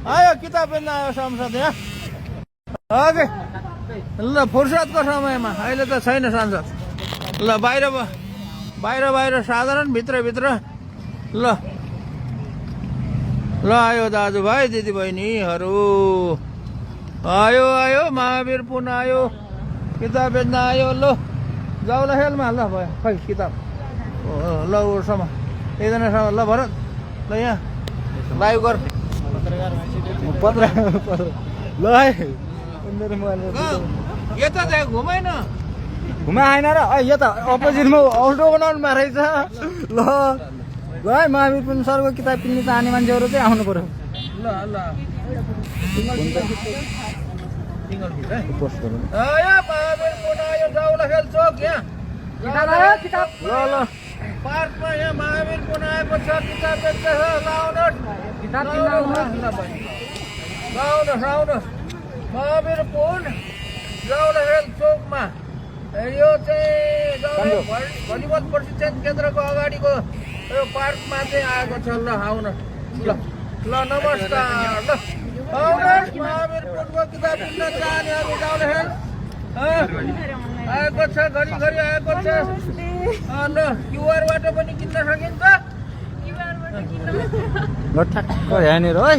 आयो किताब बेच्न आयो सांसद यहाँ ओके ल फुर्सदको समयमा अहिले त छैन सांसद ल बाहिर बाहिर साधारण भित्र ल ल आयो दाजुभाइ दिदीबहिनीहरू आयो महावीर पुन आयो किताब बेच्न आयो ल जाऊ ल खेलमा ल भयो खै किताब ल उसँग एकजनासँग ल भरत ल यहाँ लाइभ गर ल है यता चाहिँ घुमाइन घुमा आएन र यो त अपोजिटमा अल्टो बनाउनुमा रहेछ ल ल है महावीर पुन सरको किताब किन्ने चाहने मान्छेहरू चाहिँ आउनु पर्यो ल महावीर पुन आयो जाऊ ल खेल चोक यहाँ किताब ल पार्कमा यहाँ महावीर पुन आएको छ किताब बेच्छ लाउनुहोस् लाउनुहोस् महावीर पुन जाऊ ल खेल चोकमा यो चाहिँ भलिबल प्रशिक्षण केन्द्रको अगाडिको यो पार्कमा चाहिँ आएको छ ल आउनुहोस् ल नमस्कार ल आउनुहोस् महावीर पुनको किताब किन्न चाहनेहरू जाऊ ल खेल आएको छ घरिघरि आएको छ ल क्युआरबाट पनि किन्न सकिन्छ ठ्याक्क यहाँनिर है